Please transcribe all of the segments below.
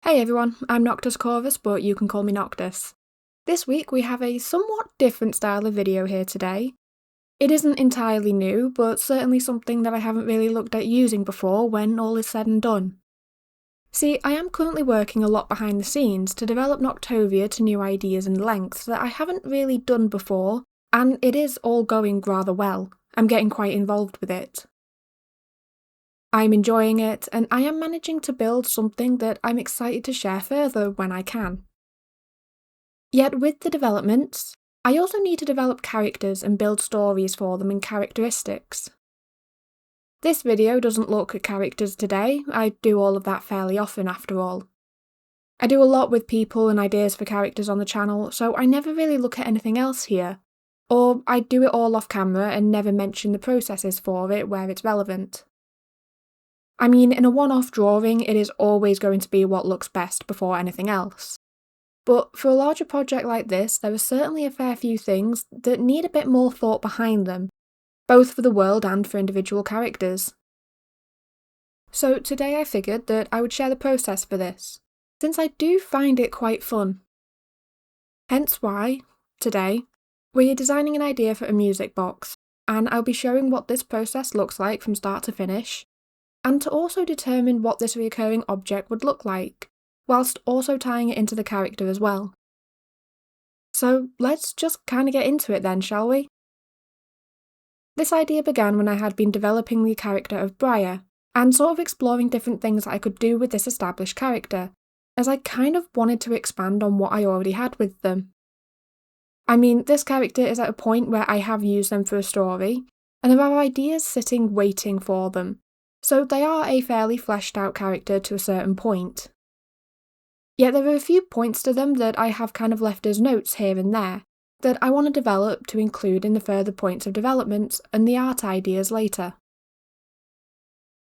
Hey everyone, I'm Noctis Corvus, but you can call me Noctis. This week we have a somewhat different style of video here today. It isn't entirely new, but certainly something that I haven't really looked at using before when all is said and done. See, I am currently working a lot behind the scenes to develop Noctovia to new ideas and lengths that I haven't really done before, and it is all going rather well. I'm getting quite involved with it. I'm enjoying it, and I am managing to build something that I'm excited to share further when I can. Yet with the developments, I also need to develop characters and build stories for them and characteristics. This video doesn't look at characters today, I do all of that fairly often after all. I do a lot with people and ideas for characters on the channel, so I never really look at anything else here, or I do it all off camera and never mention the processes for it where it's relevant. I mean, in a one-off drawing, it is always going to be what looks best before anything else. But for a larger project like this, there are certainly a fair few things that need a bit more thought behind them, both for the world and for individual characters. So today I figured that I would share the process for this, since I do find it quite fun. Hence why, today, we're designing an idea for a music box, and I'll be showing what this process looks like from start to finish, and to also determine what this recurring object would look like, whilst also tying it into the character as well. So let's just kind of get into it then, shall we? This idea began when I had been developing the character of Briar, and sort of exploring different things that I could do with this established character, as I kind of wanted to expand on what I already had with them. I mean, this character is at a point where I have used them for a story, and there are ideas sitting waiting for them, so they are a fairly fleshed out character to a certain point. Yet there are a few points to them that I have kind of left as notes here and there, that I want to develop to include in the further points of development and the art ideas later.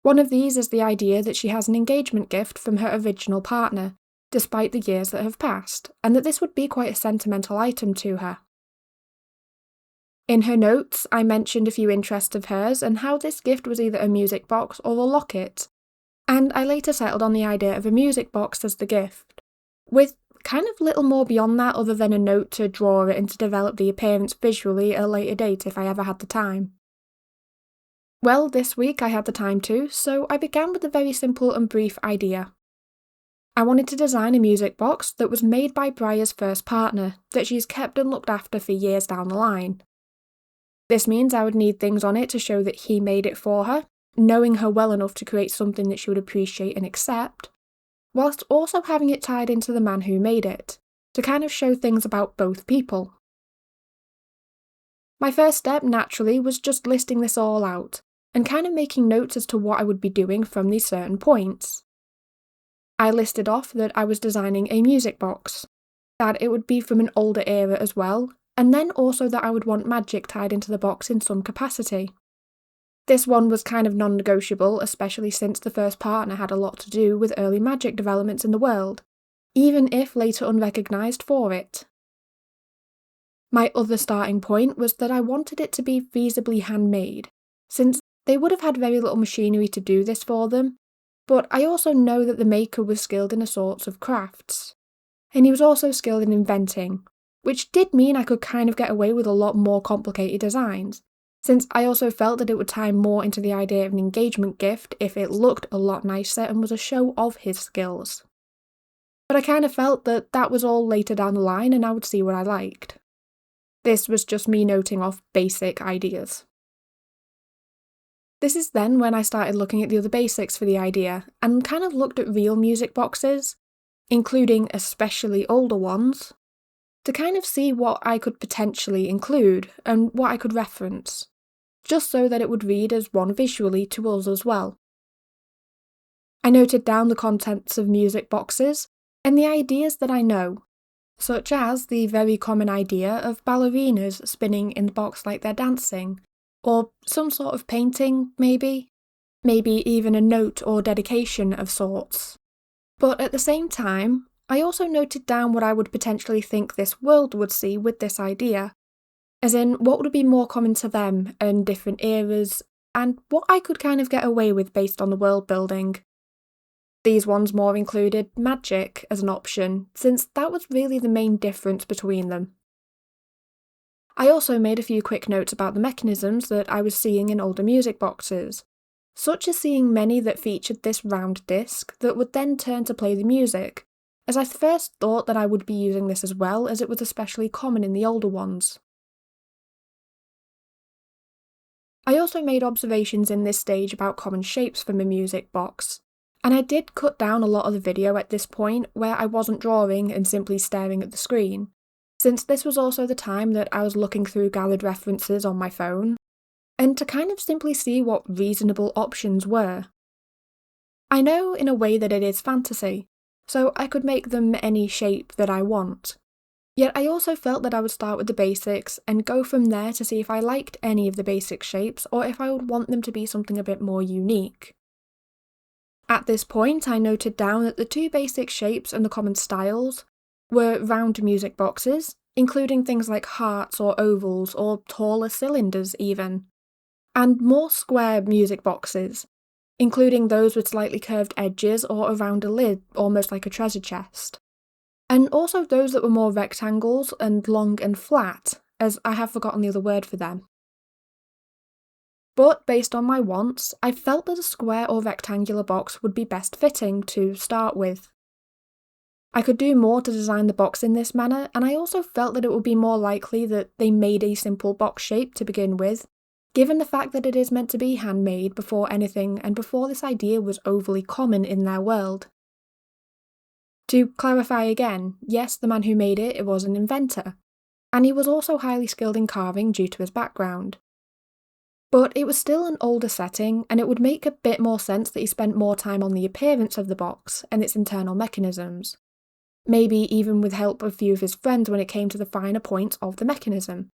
One of these is the idea that she has an engagement gift from her original partner, despite the years that have passed, and that this would be quite a sentimental item to her. In her notes, I mentioned a few interests of hers and how this gift was either a music box or a locket, and I later settled on the idea of a music box as the gift, with kind of little more beyond that other than a note to draw it and to develop the appearance visually at a later date if I ever had the time. Well, this week I had the time to, so I began with a very simple and brief idea. I wanted to design a music box that was made by Briar's first partner, that she's kept and looked after for years down the line. This means I would need things on it to show that he made it for her, knowing her well enough to create something that she would appreciate and accept, whilst also having it tied into the man who made it, to kind of show things about both people. My first step, naturally, was just listing this all out, and kind of making notes as to what I would be doing from these certain points. I listed off that I was designing a music box, that it would be from an older era as well, and then also that I would want magic tied into the box in some capacity. This one was kind of non-negotiable, especially since the first partner had a lot to do with early magic developments in the world, even if later unrecognised for it. My other starting point was that I wanted it to be feasibly handmade, since they would have had very little machinery to do this for them, but I also know that the maker was skilled in assorts of crafts, and he was also skilled in inventing, which did mean I could kind of get away with a lot more complicated designs, since I also felt that it would tie more into the idea of an engagement gift if it looked a lot nicer and was a show of his skills. But I kind of felt that that was all later down the line and I would see what I liked. This was just me noting off basic ideas. This is then when I started looking at the other basics for the idea, and kind of looked at real music boxes, including especially older ones, to kind of see what I could potentially include and what I could reference, just so that it would read as one visually to us as well. I noted down the contents of music boxes and the ideas that I know, such as the very common idea of ballerinas spinning in the box like they're dancing, or some sort of painting, maybe even a note or dedication of sorts. But at the same time, I also noted down what I would potentially think this world would see with this idea, as in what would be more common to them in different eras, and what I could kind of get away with based on the world building. These ones more included magic as an option, since that was really the main difference between them. I also made a few quick notes about the mechanisms that I was seeing in older music boxes, such as seeing many that featured this round disc that would then turn to play the music, as I first thought that I would be using this as well, as it was especially common in the older ones. I also made observations in this stage about common shapes from a music box, and I did cut down a lot of the video at this point where I wasn't drawing and simply staring at the screen, since this was also the time that I was looking through gathered references on my phone, and to kind of simply see what reasonable options were. I know in a way that it is fantasy, so I could make them any shape that I want. Yet I also felt that I would start with the basics and go from there to see if I liked any of the basic shapes or if I would want them to be something a bit more unique. At this point, I noted down that the two basic shapes and the common styles were round music boxes, including things like hearts or ovals or taller cylinders even, and more square music boxes, including those with slightly curved edges or around a lid, almost like a treasure chest. And also those that were more rectangles and long and flat, as I have forgotten the other word for them. But based on my wants, I felt that a square or rectangular box would be best fitting to start with. I could do more to design the box in this manner, and I also felt that it would be more likely that they made a simple box shape to begin with, given the fact that it is meant to be handmade before anything and before this idea was overly common in their world. To clarify again, yes, the man who made it was an inventor, and he was also highly skilled in carving due to his background. But it was still an older setting, and it would make a bit more sense that he spent more time on the appearance of the box and its internal mechanisms, maybe even with help of a few of his friends when it came to the finer points of the mechanism.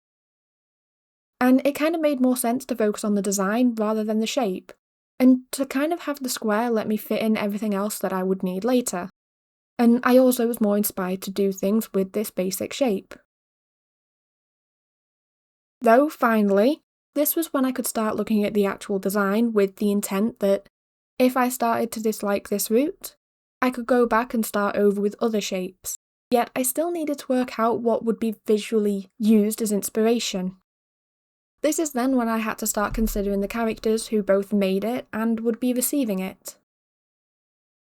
And it kind of made more sense to focus on the design rather than the shape, and to kind of have the square let me fit in everything else that I would need later. And I also was more inspired to do things with this basic shape. Though, finally, this was when I could start looking at the actual design with the intent that, if I started to dislike this route, I could go back and start over with other shapes, yet I still needed to work out what would be visually used as inspiration. This is then when I had to start considering the characters who both made it and would be receiving it.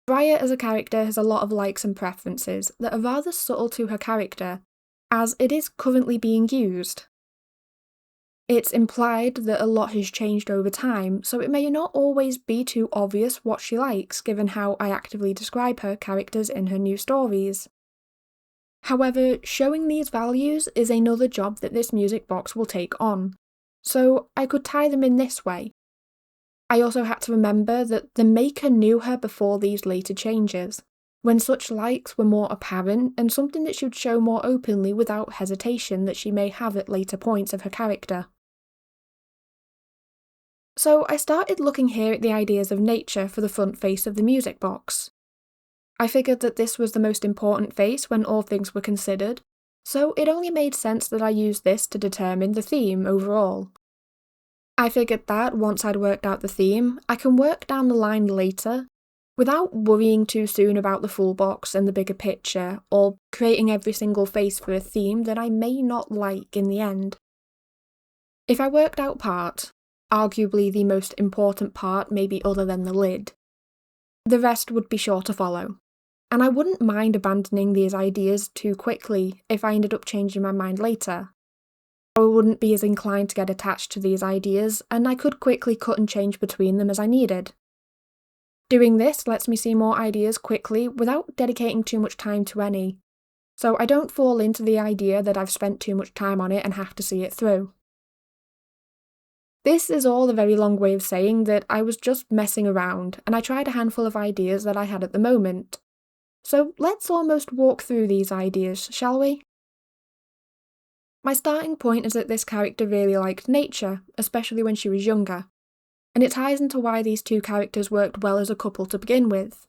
Briar as a character has a lot of likes and preferences that are rather subtle to her character, as it is currently being used. It's implied that a lot has changed over time, so it may not always be too obvious what she likes, given how I actively describe her characters in her new stories. However, showing these values is another job that this music box will take on, so I could tie them in this way. I also had to remember that the maker knew her before these later changes, when such likes were more apparent and something that she would show more openly without hesitation that she may have at later points of her character. So I started looking here at the ideas of nature for the front face of the music box. I figured that this was the most important face when all things were considered, so it only made sense that I use this to determine the theme overall. I figured that once I'd worked out the theme, I can work down the line later, without worrying too soon about the full box and the bigger picture, or creating every single face for a theme that I may not like in the end. If I worked out part, arguably the most important part maybe other than the lid, the rest would be sure to follow. And I wouldn't mind abandoning these ideas too quickly if I ended up changing my mind later. I wouldn't be as inclined to get attached to these ideas, and I could quickly cut and change between them as I needed. Doing this lets me see more ideas quickly without dedicating too much time to any, so I don't fall into the idea that I've spent too much time on it and have to see it through. This is all a very long way of saying that I was just messing around, and I tried a handful of ideas that I had at the moment. So let's almost walk through these ideas, shall we? My starting point is that this character really liked nature, especially when she was younger, and it ties into why these two characters worked well as a couple to begin with.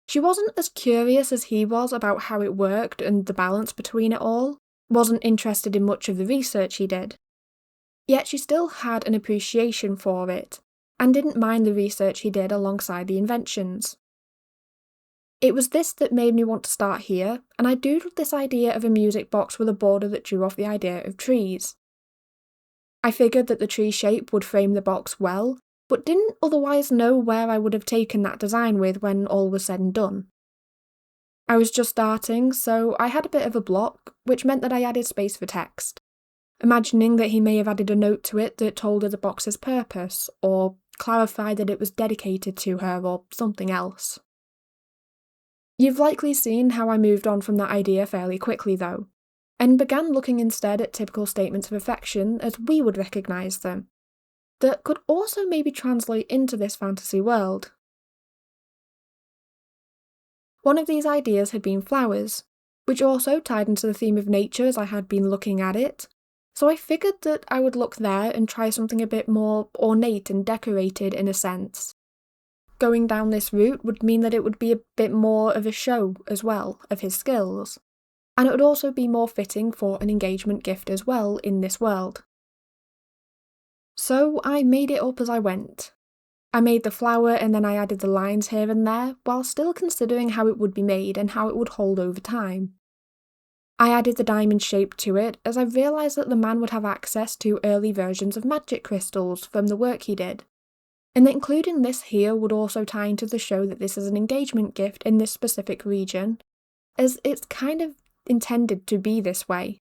She wasn't as curious as he was about how it worked and the balance between it all, wasn't interested in much of the research he did. Yet she still had an appreciation for it, and didn't mind the research he did alongside the inventions. It was this that made me want to start here, and I doodled this idea of a music box with a border that drew off the idea of trees. I figured that the tree shape would frame the box well, but didn't otherwise know where I would have taken that design with when all was said and done. I was just starting, so I had a bit of a block, which meant that I added space for text, imagining that he may have added a note to it that told her the box's purpose, or clarified that it was dedicated to her, or something else. You've likely seen how I moved on from that idea fairly quickly though, and began looking instead at typical statements of affection as we would recognise them, that could also maybe translate into this fantasy world. One of these ideas had been flowers, which also tied into the theme of nature as I had been looking at it, so I figured that I would look there and try something a bit more ornate and decorated in a sense. Going down this route would mean that it would be a bit more of a show as well of his skills, and it would also be more fitting for an engagement gift as well in this world. So I made it up as I went. I made the flower and then I added the lines here and there, while still considering how it would be made and how it would hold over time. I added the diamond shape to it as I realised that the man would have access to early versions of magic crystals from the work he did, and that including this here would also tie into the show that this is an engagement gift in this specific region, as it's kind of intended to be this way.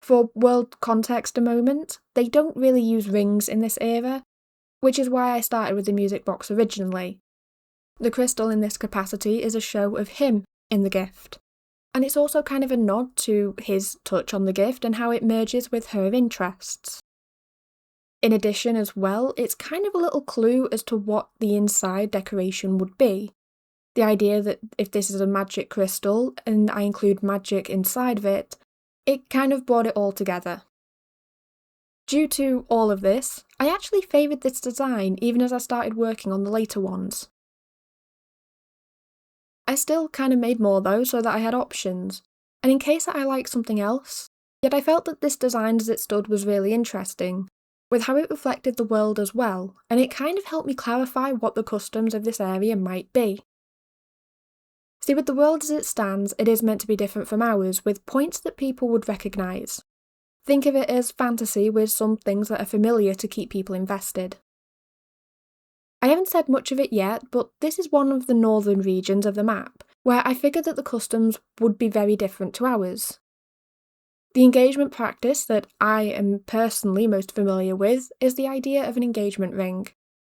For world context a moment, they don't really use rings in this era, which is why I started with the music box originally. The crystal in this capacity is a show of him in the gift, and it's also kind of a nod to his touch on the gift and how it merges with her interests. In addition as well, it's kind of a little clue as to what the inside decoration would be. The idea that if this is a magic crystal and I include magic inside of it, it kind of brought it all together. Due to all of this, I actually favoured this design even as I started working on the later ones. I still kind of made more though so that I had options, and in case that I liked something else, yet I felt that this design as it stood was really interesting, with how it reflected the world as well, and it kind of helped me clarify what the customs of this area might be. See, with the world as it stands, it is meant to be different from ours, with points that people would recognise. Think of it as fantasy with some things that are familiar to keep people invested. I haven't said much of it yet, but this is one of the northern regions of the map, where I figured that the customs would be very different to ours. The engagement practice that I am personally most familiar with is the idea of an engagement ring,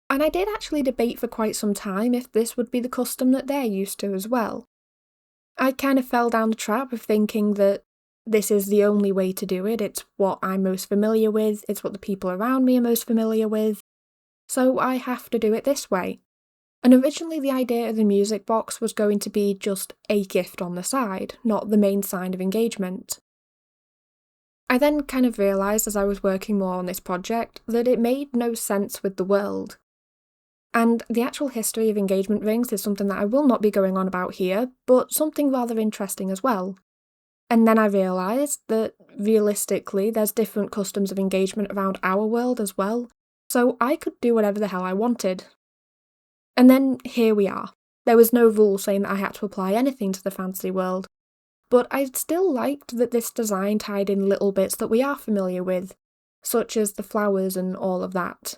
and I did actually debate for quite some time if this would be the custom that they're used to as well. I kind of fell down the trap of thinking that this is the only way to do it, it's what I'm most familiar with, it's what the people around me are most familiar with, so I have to do it this way. And originally the idea of the music box was going to be just a gift on the side, not the main sign of engagement. I then kind of realised as I was working more on this project that it made no sense with the world. And the actual history of engagement rings is something that I will not be going on about here, but something rather interesting as well. And then I realised that, realistically, there's different customs of engagement around our world as well, so I could do whatever the hell I wanted. And then here we are. There was no rule saying that I had to apply anything to the fantasy world, but I still liked that this design tied in little bits that we are familiar with, such as the flowers and all of that.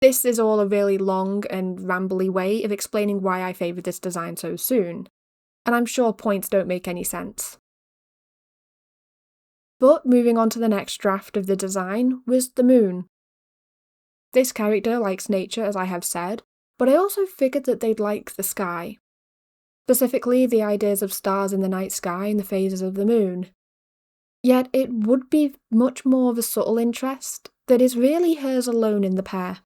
This is all a really long and rambly way of explaining why I favoured this design so soon, and I'm sure points don't make any sense. But moving on to the next draft of the design was the moon. This character likes nature, as I have said, but I also figured that they'd like the sky. Specifically, the ideas of stars in the night sky and the phases of the moon. Yet it would be much more of a subtle interest that is really hers alone in the pair.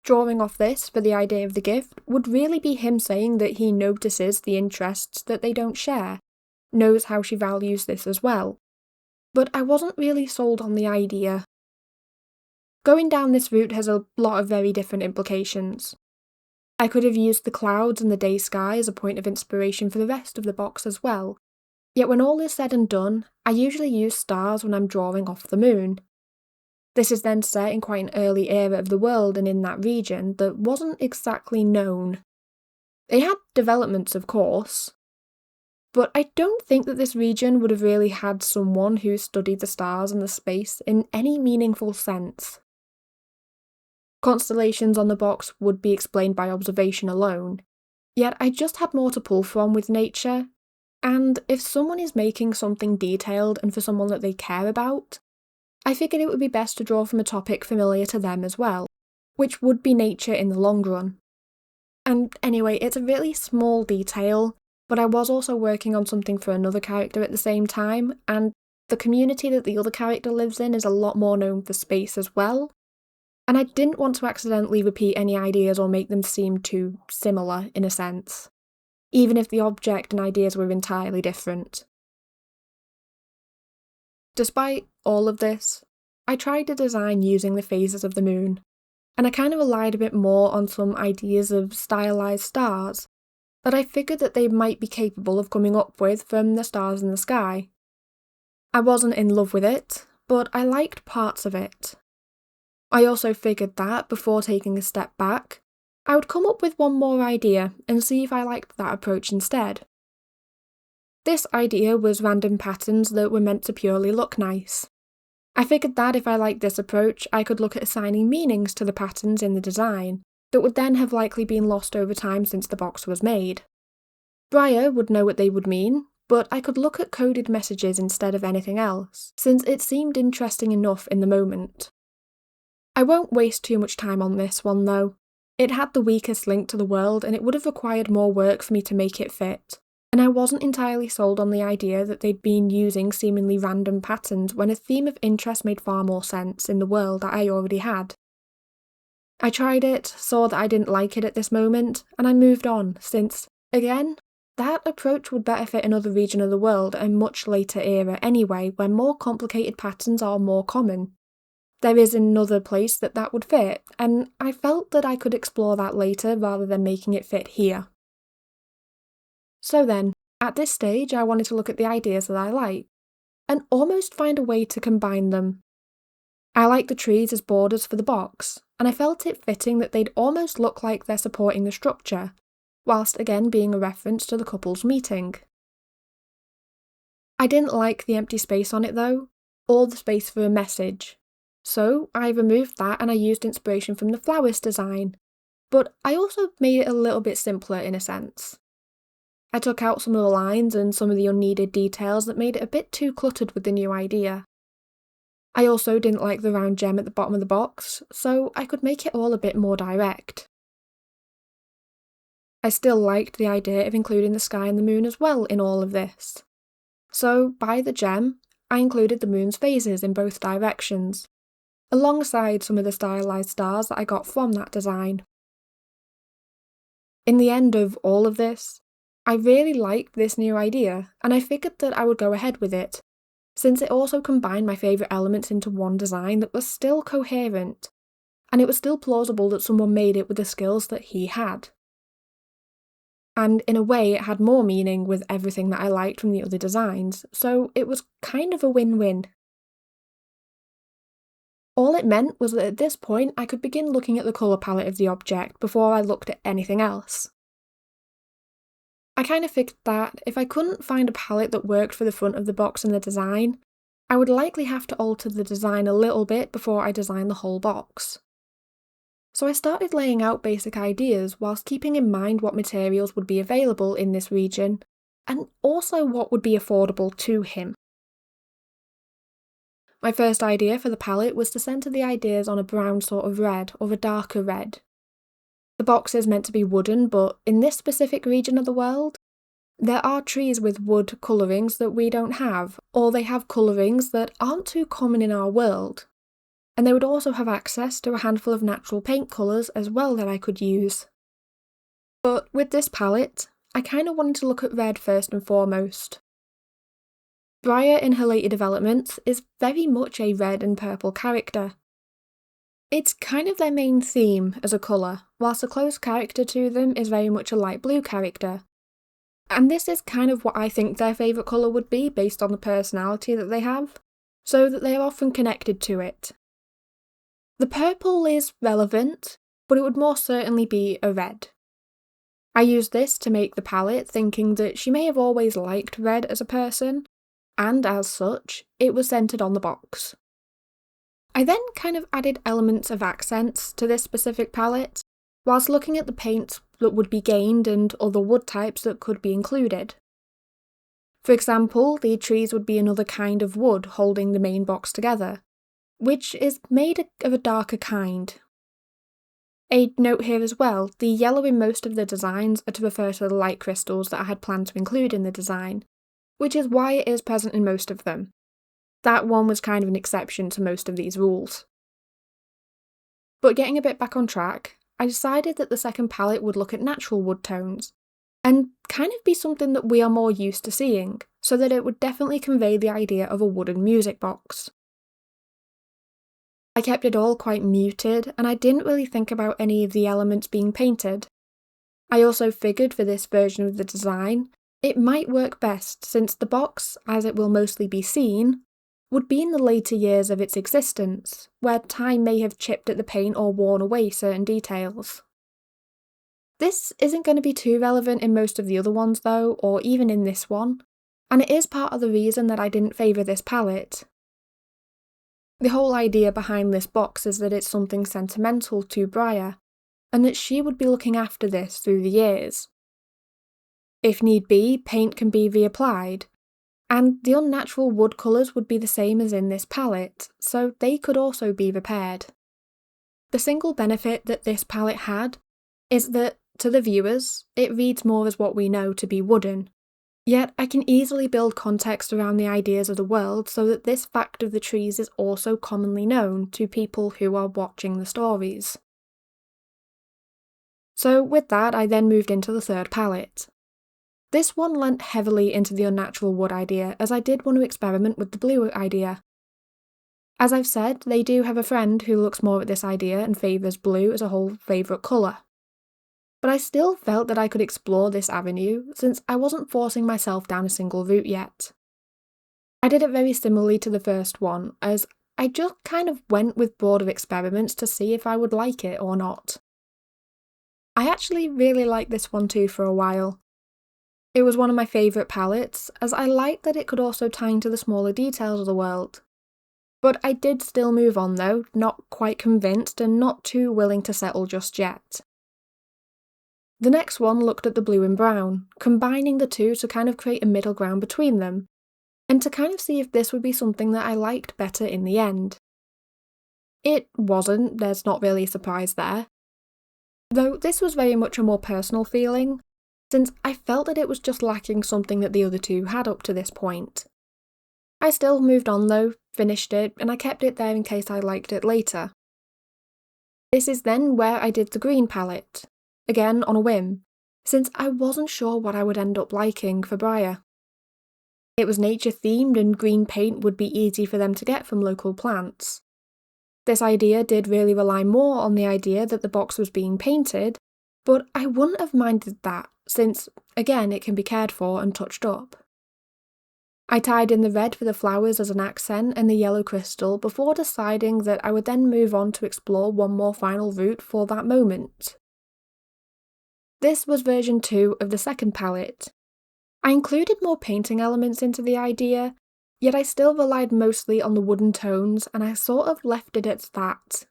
Drawing off this for the idea of the gift would really be him saying that he notices the interests that they don't share, knows how she values this as well. But I wasn't really sold on the idea. Going down this route has a lot of very different implications. I could have used the clouds and the day sky as a point of inspiration for the rest of the box as well, yet when all is said and done, I usually use stars when I'm drawing off the moon. This is then set in quite an early era of the world and in that region that wasn't exactly known. It had developments, of course, but I don't think that this region would have really had someone who studied the stars and the space in any meaningful sense. Constellations on the box would be explained by observation alone, yet I just had more to pull from with nature, and if someone is making something detailed and for someone that they care about, I figured it would be best to draw from a topic familiar to them as well, which would be nature in the long run. And anyway, it's a really small detail, but I was also working on something for another character at the same time, and the community that the other character lives in is a lot more known for space as well, and I didn't want to accidentally repeat any ideas or make them seem too similar in a sense, even if the object and ideas were entirely different. Despite all of this, I tried to design using the phases of the moon, and I kind of relied a bit more on some ideas of stylised stars that I figured that they might be capable of coming up with from the stars in the sky. I wasn't in love with it, but I liked parts of it. I also figured that, before taking a step back, I would come up with one more idea and see if I liked that approach instead. This idea was random patterns that were meant to purely look nice. I figured that if I liked this approach, I could look at assigning meanings to the patterns in the design that would then have likely been lost over time since the box was made. Briar would know what they would mean, but I could look at coded messages instead of anything else, since it seemed interesting enough in the moment. I won't waste too much time on this one though. It had the weakest link to the world and it would have required more work for me to make it fit, and I wasn't entirely sold on the idea that they'd been using seemingly random patterns when a theme of interest made far more sense in the world that I already had. I tried it, saw that I didn't like it at this moment, and I moved on, since, again, that approach would better fit another region of the world at a much later era anyway, where more complicated patterns are more common. There is another place that would fit, and I felt that I could explore that later rather than making it fit here. So then, at this stage I wanted to look at the ideas that I like, and almost find a way to combine them. I like the trees as borders for the box, and I felt it fitting that they'd almost look like they're supporting the structure, whilst again being a reference to the couple's meeting. I didn't like the empty space on it though, or the space for a message, so I removed that and I used inspiration from the flowers design, but I also made it a little bit simpler in a sense. I took out some of the lines and some of the unneeded details that made it a bit too cluttered with the new idea. I also didn't like the round gem at the bottom of the box, so I could make it all a bit more direct. I still liked the idea of including the sky and the moon as well in all of this. So, by the gem, I included the moon's phases in both directions, alongside some of the stylised stars that I got from that design. In the end of all of this, I really liked this new idea, and I figured that I would go ahead with it, since it also combined my favourite elements into one design that was still coherent, and it was still plausible that someone made it with the skills that he had. And in a way it had more meaning with everything that I liked from the other designs, so it was kind of a win-win. All it meant was that at this point I could begin looking at the colour palette of the object before I looked at anything else. I kind of figured that if I couldn't find a palette that worked for the front of the box and the design, I would likely have to alter the design a little bit before I designed the whole box. So I started laying out basic ideas whilst keeping in mind what materials would be available in this region, and also what would be affordable to him. My first idea for the palette was to centre the ideas on a brown sort of red or a darker red. The box is meant to be wooden, but in this specific region of the world, there are trees with wood colourings that we don't have, or they have colourings that aren't too common in our world. And they would also have access to a handful of natural paint colours as well that I could use. But with this palette, I kind of wanted to look at red first and foremost. Briar in her later developments is very much a red and purple character. It's kind of their main theme as a colour, whilst a close character to them is very much a light blue character. And this is kind of what I think their favourite colour would be based on the personality that they have, so that they are often connected to it. The purple is relevant, but it would more certainly be a red. I used this to make the palette, thinking that she may have always liked red as a person, and as such, it was centred on the box. I then kind of added elements of accents to this specific palette, whilst looking at the paints that would be gained and other wood types that could be included. For example, the trees would be another kind of wood holding the main box together, which is made of a darker kind. A note here as well, the yellow in most of the designs are to refer to the light crystals that I had planned to include in the design, which is why it is present in most of them. That one was kind of an exception to most of these rules. But getting a bit back on track, I decided that the second palette would look at natural wood tones, and kind of be something that we are more used to seeing, so that it would definitely convey the idea of a wooden music box. I kept it all quite muted, and I didn't really think about any of the elements being painted. I also figured for this version of the design, it might work best since the box, as it will mostly be seen, would be in the later years of its existence, where time may have chipped at the paint or worn away certain details. This isn't going to be too relevant in most of the other ones though, or even in this one, and it is part of the reason that I didn't favour this palette. The whole idea behind this box is that it's something sentimental to Briar, and that she would be looking after this through the years. If need be, paint can be reapplied, and the unnatural wood colours would be the same as in this palette, so they could also be repaired. The single benefit that this palette had is that, to the viewers, it reads more as what we know to be wooden, yet I can easily build context around the ideas of the world so that this fact of the trees is also commonly known to people who are watching the stories. So with that, I then moved into the third palette. This one lent heavily into the unnatural wood idea, as I did want to experiment with the blue idea. As I've said, they do have a friend who looks more at this idea and favours blue as a whole favourite colour. But I still felt that I could explore this avenue, since I wasn't forcing myself down a single route yet. I did it very similarly to the first one, as I just kind of went with broader experiments to see if I would like it or not. I actually really liked this one too for a while. It was one of my favourite palettes, as I liked that it could also tie into the smaller details of the world. But I did still move on though, not quite convinced and not too willing to settle just yet. The next one looked at the blue and brown, combining the two to kind of create a middle ground between them, and to kind of see if this would be something that I liked better in the end. It wasn't, there's not really a surprise there. Though this was very much a more personal feeling, since I felt that it was just lacking something that the other two had up to this point. I still moved on though, finished it, and I kept it there in case I liked it later. This is then where I did the green palette, again on a whim, since I wasn't sure what I would end up liking for Briar. It was nature themed and green paint would be easy for them to get from local plants. This idea did really rely more on the idea that the box was being painted, but I wouldn't have minded that, since, again, it can be cared for and touched up. I tied in the red for the flowers as an accent and the yellow crystal before deciding that I would then move on to explore one more final route for that moment. This was version 2 of the second palette. I included more painting elements into the idea, yet I still relied mostly on the wooden tones and I sort of left it at that.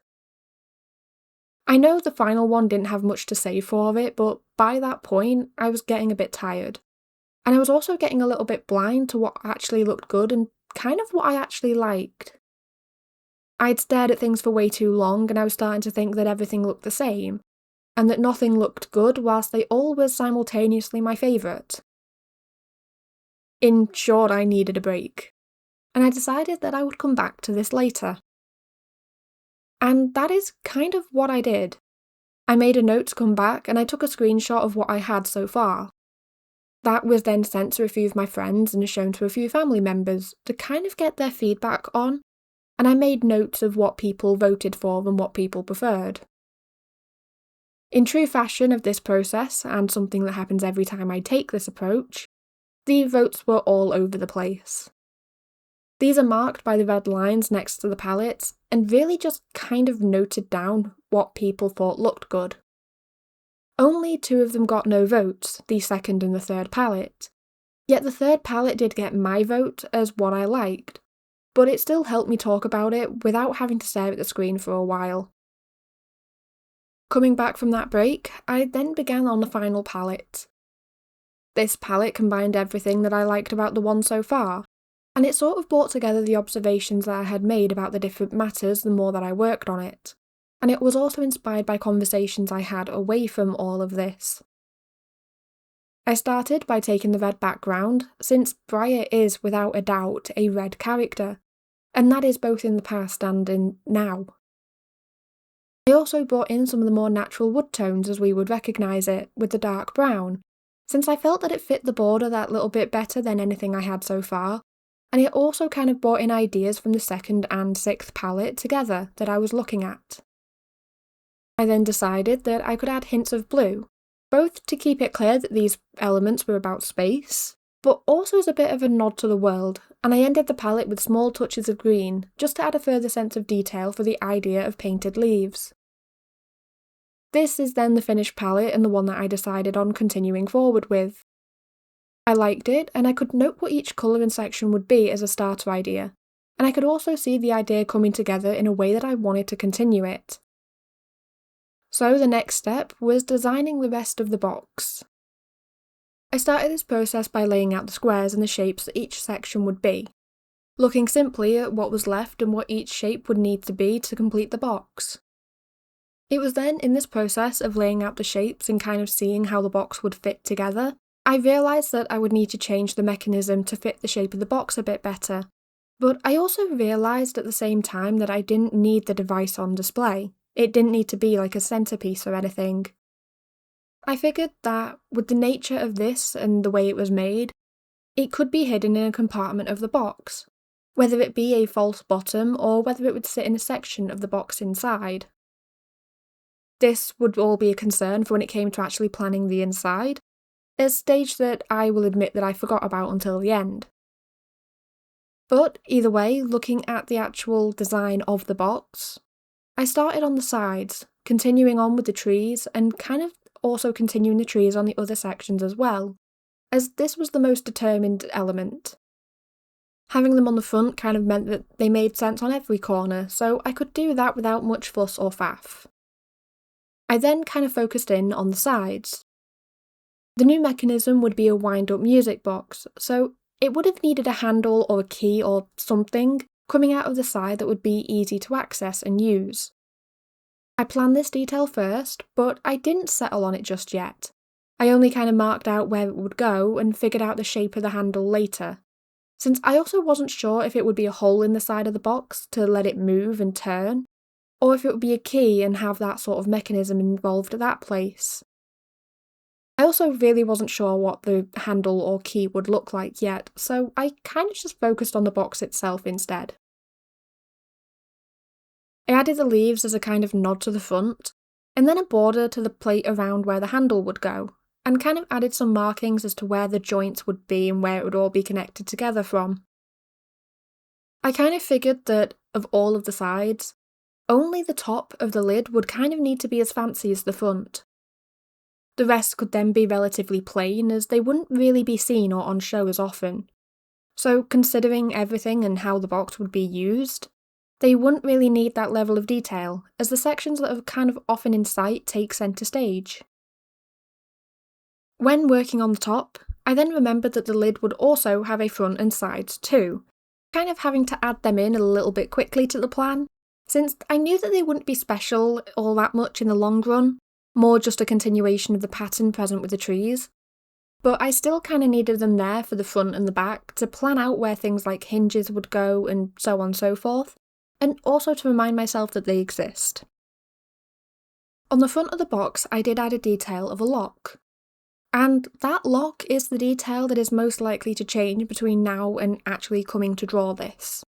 I know the final one didn't have much to say for it, but by that point I was getting a bit tired. And I was also getting a little bit blind to what actually looked good and kind of what I actually liked. I'd stared at things for way too long and I was starting to think that everything looked the same, and that nothing looked good whilst they all were simultaneously my favourite. In short, I needed a break, and I decided that I would come back to this later. And that is kind of what I did. I made a note to come back and I took a screenshot of what I had so far. That was then sent to a few of my friends and shown to a few family members to kind of get their feedback on, and I made notes of what people voted for and what people preferred. In true fashion of this process, and something that happens every time I take this approach, the votes were all over the place. These are marked by the red lines next to the palettes and really just kind of noted down what people thought looked good. Only 2 of them got no votes, the second and the third palette. Yet the third palette did get my vote as what I liked, but it still helped me talk about it without having to stare at the screen for a while. Coming back from that break, I then began on the final palette. This palette combined everything that I liked about the one so far, and it sort of brought together the observations that I had made about the different matters the more that I worked on it, and it was also inspired by conversations I had away from all of this. I started by taking the red background, since Briar is without a doubt a red character, and that is both in the past and in now. I also brought in some of the more natural wood tones as we would recognise it, with the dark brown, since I felt that it fit the border that little bit better than anything I had so far, and it also kind of brought in ideas from the second and sixth palette together that I was looking at. I then decided that I could add hints of blue, both to keep it clear that these elements were about space, but also as a bit of a nod to the world, and I ended the palette with small touches of green, just to add a further sense of detail for the idea of painted leaves. This is then the finished palette and the one that I decided on continuing forward with. I liked it, and I could note what each colour and section would be as a starter idea, and I could also see the idea coming together in a way that I wanted to continue it. So the next step was designing the rest of the box. I started this process by laying out the squares and the shapes that each section would be, looking simply at what was left and what each shape would need to be to complete the box. It was then in this process of laying out the shapes and kind of seeing how the box would fit together, I realised that I would need to change the mechanism to fit the shape of the box a bit better, but I also realised at the same time that I didn't need the device on display. It didn't need to be like a centrepiece or anything. I figured that, with the nature of this and the way it was made, it could be hidden in a compartment of the box, whether it be a false bottom or whether it would sit in a section of the box inside. This would all be a concern for when it came to actually planning the inside, a stage that I will admit that I forgot about until the end. But either way, looking at the actual design of the box, I started on the sides, continuing on with the trees and kind of also continuing the trees on the other sections as well, as this was the most determined element. Having them on the front kind of meant that they made sense on every corner, so I could do that without much fuss or faff. I then kind of focused in on the sides. The new mechanism would be a wind-up music box, so it would have needed a handle or a key or something coming out of the side that would be easy to access and use. I planned this detail first, but I didn't settle on it just yet. I only kind of marked out where it would go and figured out the shape of the handle later, since I also wasn't sure if it would be a hole in the side of the box to let it move and turn, or if it would be a key and have that sort of mechanism involved at that place. I also really wasn't sure what the handle or key would look like yet, so I kind of just focused on the box itself instead. I added the leaves as a kind of nod to the front, and then a border to the plate around where the handle would go, and kind of added some markings as to where the joints would be and where it would all be connected together from. I kind of figured that, of all of the sides, only the top of the lid would kind of need to be as fancy as the front. The rest could then be relatively plain, as they wouldn't really be seen or on show as often. So considering everything and how the box would be used, they wouldn't really need that level of detail, as the sections that are kind of often in sight take centre stage. When working on the top, I then remembered that the lid would also have a front and sides too, kind of having to add them in a little bit quickly to the plan, since I knew that they wouldn't be special all that much in the long run, more just a continuation of the pattern present with the trees. But I still kind of needed them there for the front and the back to plan out where things like hinges would go and so on and so forth, and also to remind myself that they exist. On the front of the box, I did add a detail of a lock. And that lock is the detail that is most likely to change between now and actually coming to draw this.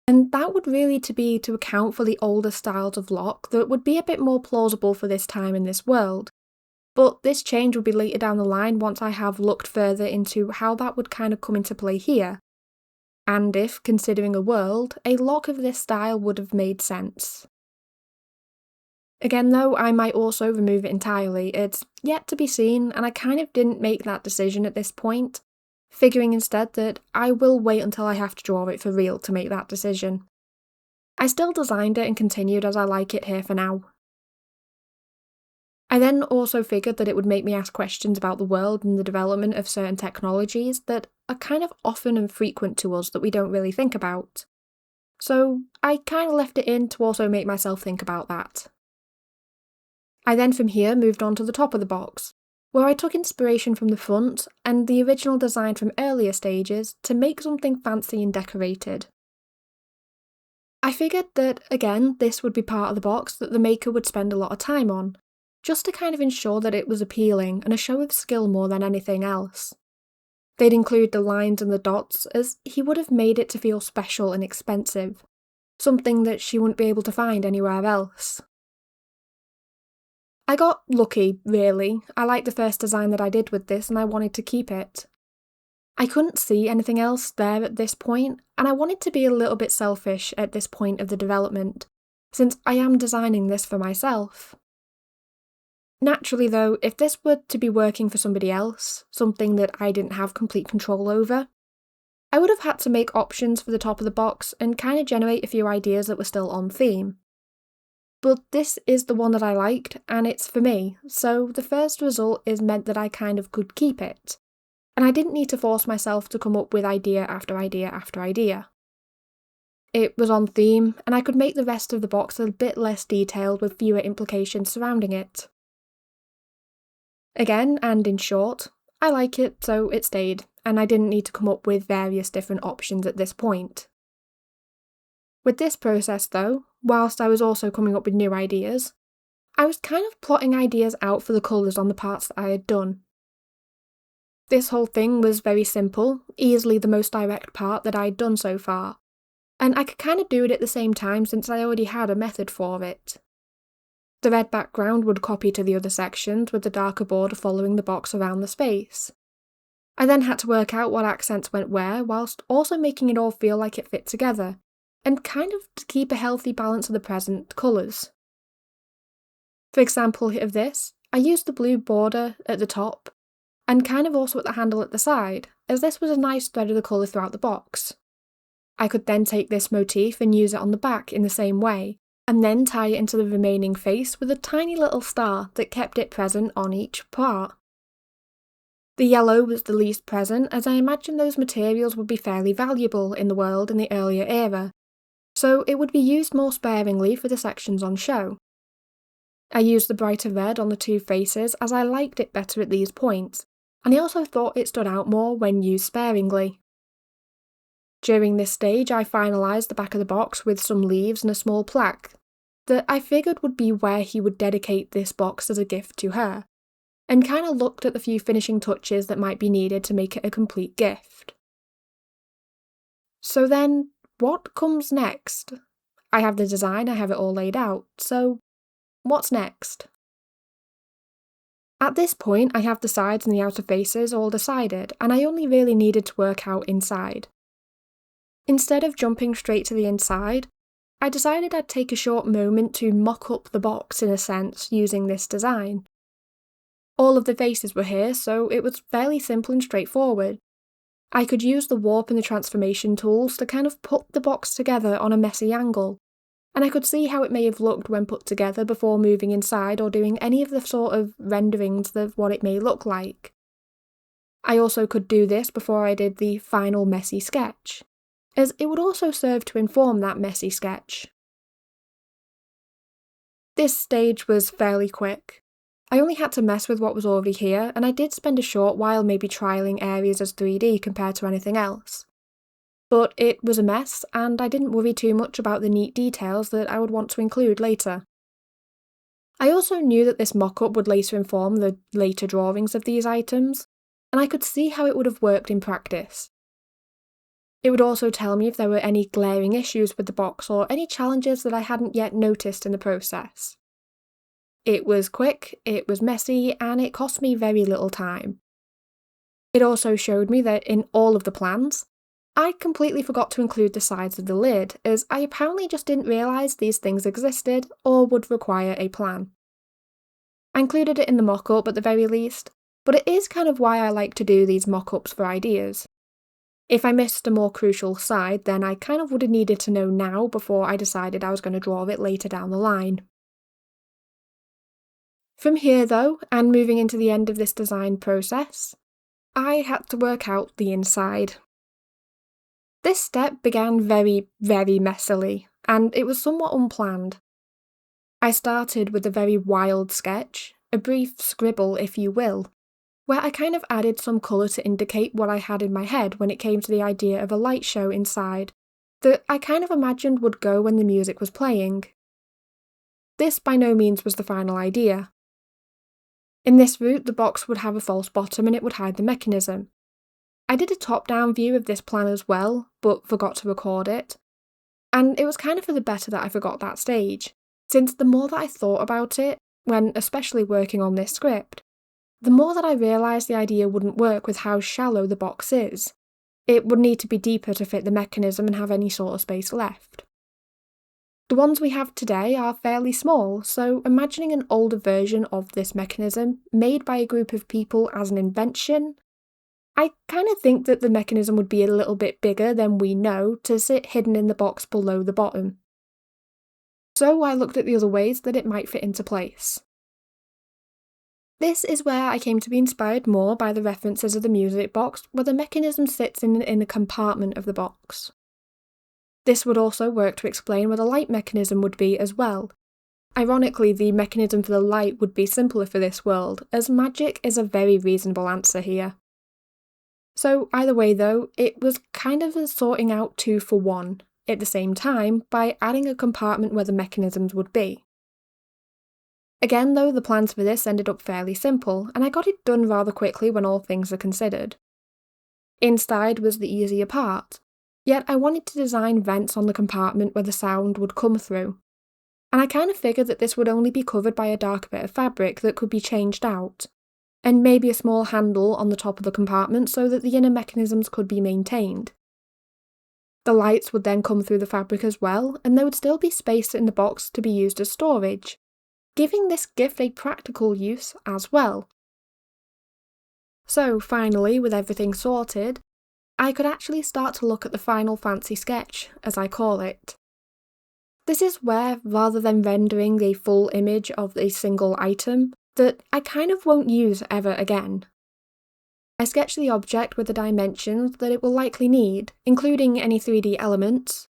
And that would really be to account for the older styles of lock that would be a bit more plausible for this time in this world. But this change would be later down the line once I have looked further into how that would kind of come into play here. and if, considering a world, a lock of this style would have made sense. Again though, I might also remove it entirely. It's yet to be seen, and I kind of didn't make that decision at this point, figuring instead that I will wait until I have to draw it for real to make that decision. I still designed it and continued as I like it here for now. I then also figured that it would make me ask questions about the world and the development of certain technologies that are kind of often and frequent to us that we don't really think about. So I kind of left it in to also make myself think about that. I then from here moved on to the top of the box, where I took inspiration from the front and the original design from earlier stages to make something fancy and decorated. I figured that, again, this would be part of the box that the maker would spend a lot of time on, just to kind of ensure that it was appealing and a show of skill more than anything else. They'd include the lines and the dots, as he would have made it to feel special and expensive, something that she wouldn't be able to find anywhere else. I got lucky, really. I liked the first design that I did with this and I wanted to keep it. I couldn't see anything else there at this point, and I wanted to be a little bit selfish at this point of the development, since I am designing this for myself. Naturally though, if this were to be working for somebody else, something that I didn't have complete control over, I would have had to make options for the top of the box and kind of generate a few ideas that were still on theme. But this is the one that I liked, and it's for me, so the first result is meant that I kind of could keep it, and I didn't need to force myself to come up with idea after idea after idea. It was on theme, and I could make the rest of the box a bit less detailed with fewer implications surrounding it. Again, and in short, I like it, so it stayed, and I didn't need to come up with various different options at this point. With this process though, whilst I was also coming up with new ideas, I was kind of plotting ideas out for the colours on the parts that I had done. This whole thing was very simple, easily the most direct part that I'd done so far, and I could kind of do it at the same time since I already had a method for it. The red background would copy to the other sections with the darker border following the box around the space. I then had to work out what accents went where whilst also making it all feel like it fit together, and kind of to keep a healthy balance of the present colours. For example of this, I used the blue border at the top, and kind of also at the handle at the side, as this was a nice thread of the colour throughout the box. I could then take this motif and use it on the back in the same way, and then tie it into the remaining face with a tiny little star that kept it present on each part. The yellow was the least present, as I imagined those materials would be fairly valuable in the world in the earlier era, so it would be used more sparingly for the sections on show. I used the brighter red on the two faces as I liked it better at these points, and I also thought it stood out more when used sparingly. During this stage I finalised the back of the box with some leaves and a small plaque that I figured would be where he would dedicate this box as a gift to her, and kind of looked at the few finishing touches that might be needed to make it a complete gift. So then, what comes next? I have the design, I have it all laid out, so what's next? At this point I have the sides and the outer faces all decided, and I only really needed to work out inside. Instead of jumping straight to the inside, I decided I'd take a short moment to mock up the box in a sense using this design. All of the faces were here, so it was fairly simple and straightforward. I could use the warp and the transformation tools to kind of put the box together on a messy angle, and I could see how it may have looked when put together before moving inside or doing any of the sort of renderings of what it may look like. I also could do this before I did the final messy sketch, as it would also serve to inform that messy sketch. This stage was fairly quick. I only had to mess with what was already here, and I did spend a short while maybe trialling areas as 3D compared to anything else. But it was a mess, and I didn't worry too much about the neat details that I would want to include later. I also knew that this mock-up would later inform the later drawings of these items, and I could see how it would have worked in practice. It would also tell me if there were any glaring issues with the box or any challenges that I hadn't yet noticed in the process. It was quick, it was messy, and it cost me very little time. It also showed me that in all of the plans, I completely forgot to include the sides of the lid, as I apparently just didn't realise these things existed or would require a plan. I included it in the mock-up at the very least, but it is kind of why I like to do these mock-ups for ideas. If I missed a more crucial side, then I kind of would have needed to know now before I decided I was going to draw it later down the line. From here though, and moving into the end of this design process, I had to work out the inside. This step began very, very messily, and it was somewhat unplanned. I started with a very wild sketch, a brief scribble if you will, where I kind of added some colour to indicate what I had in my head when it came to the idea of a light show inside, that I kind of imagined would go when the music was playing. This by no means was the final idea. In this route, the box would have a false bottom and it would hide the mechanism. I did a top-down view of this plan as well, but forgot to record it. And it was kind of for the better that I forgot that stage, since the more that I thought about it, when especially working on this script, the more that I realised the idea wouldn't work with how shallow the box is. It would need to be deeper to fit the mechanism and have any sort of space left. The ones we have today are fairly small, so imagining an older version of this mechanism, made by a group of people as an invention, I kind of think that the mechanism would be a little bit bigger than we know to sit hidden in the box below the bottom. So I looked at the other ways that it might fit into place. This is where I came to be inspired more by the references of the music box, where the mechanism sits in a compartment of the box. This would also work to explain where the light mechanism would be as well. Ironically, the mechanism for the light would be simpler for this world, as magic is a very reasonable answer here. So either way though, it was kind of a sorting out two for one, at the same time, by adding a compartment where the mechanisms would be. Again though, the plans for this ended up fairly simple, and I got it done rather quickly when all things are considered. Inside was the easier part, yet I wanted to design vents on the compartment where the sound would come through, and I kind of figured that this would only be covered by a dark bit of fabric that could be changed out, and maybe a small handle on the top of the compartment so that the inner mechanisms could be maintained. The lights would then come through the fabric as well, and there would still be space in the box to be used as storage, giving this gift a practical use as well. So finally, with everything sorted, I could actually start to look at the final fancy sketch, as I call it. This is where, rather than rendering a full image of a single item, that I kind of won't use ever again. I sketch the object with the dimensions that it will likely need, including any 3D elements,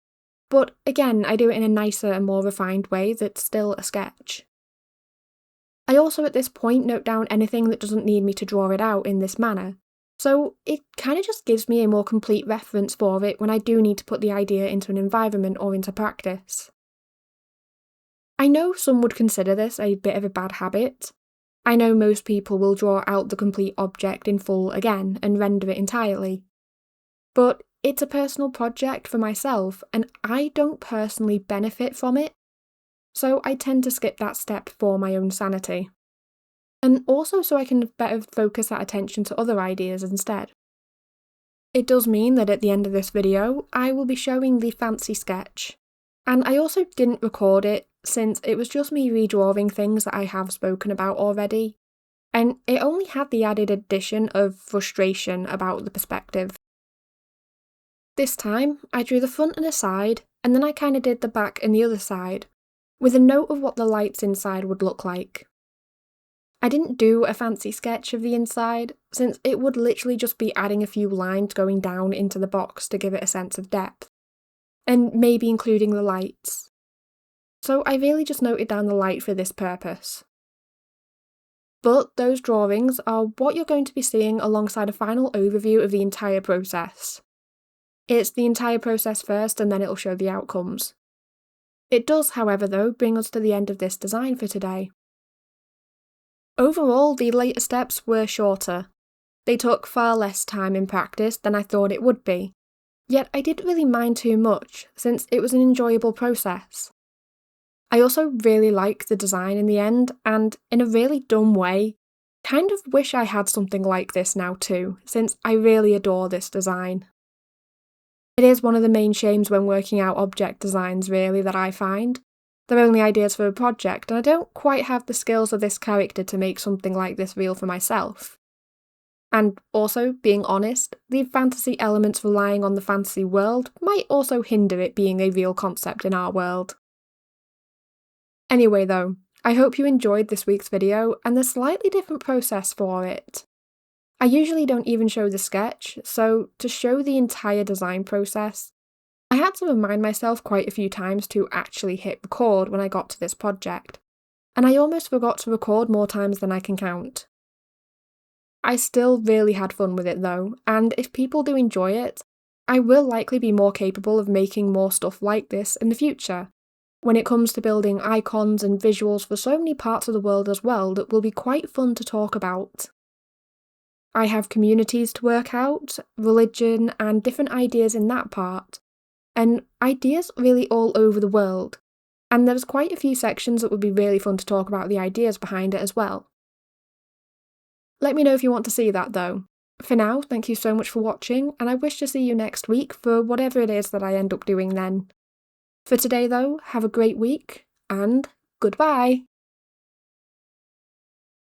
but again I do it in a nicer and more refined way that's still a sketch. I also at this point note down anything that doesn't need me to draw it out in this manner, so it kind of just gives me a more complete reference for it when I do need to put the idea into an environment or into practice. I know some would consider this a bit of a bad habit. I know most people will draw out the complete object in full again and render it entirely. But it's a personal project for myself and I don't personally benefit from it, so I tend to skip that step for my own sanity. And also so I can better focus that attention to other ideas instead. It does mean that at the end of this video, I will be showing the fancy sketch. And I also didn't record it since it was just me redrawing things that I have spoken about already, and it only had the added addition of frustration about the perspective. This time, I drew the front and the side, and then I kinda did the back and the other side, with a note of what the lights inside would look like. I didn't do a fancy sketch of the inside, since it would literally just be adding a few lines going down into the box to give it a sense of depth, and maybe including the lights. So I really just noted down the light for this purpose. But those drawings are what you're going to be seeing alongside a final overview of the entire process. It's the entire process first and then it'll show the outcomes. It does, however though, bring us to the end of this design for today. Overall, the later steps were shorter. They took far less time in practice than I thought it would be, yet I didn't really mind too much since it was an enjoyable process. I also really like the design in the end, and in a really dumb way, kind of wish I had something like this now too, since I really adore this design. It is one of the main shames when working out object designs, really, that I find. They're only ideas for a project, and I don't quite have the skills of this character to make something like this real for myself. And also, being honest, the fantasy elements relying on the fantasy world might also hinder it being a real concept in our world. Anyway though, I hope you enjoyed this week's video and the slightly different process for it. I usually don't even show the sketch, so to show the entire design process, I had to remind myself quite a few times to actually hit record when I got to this project, and I almost forgot to record more times than I can count. I still really had fun with it though, and if people do enjoy it, I will likely be more capable of making more stuff like this in the future, when it comes to building icons and visuals for so many parts of the world as well that will be quite fun to talk about. I have communities to work out, religion, and different ideas in that part, and ideas really all over the world, and there's quite a few sections that would be really fun to talk about the ideas behind it as well. Let me know if you want to see that though. For now, thank you so much for watching, and I wish to see you next week for whatever it is that I end up doing then. For today though, have a great week, and goodbye!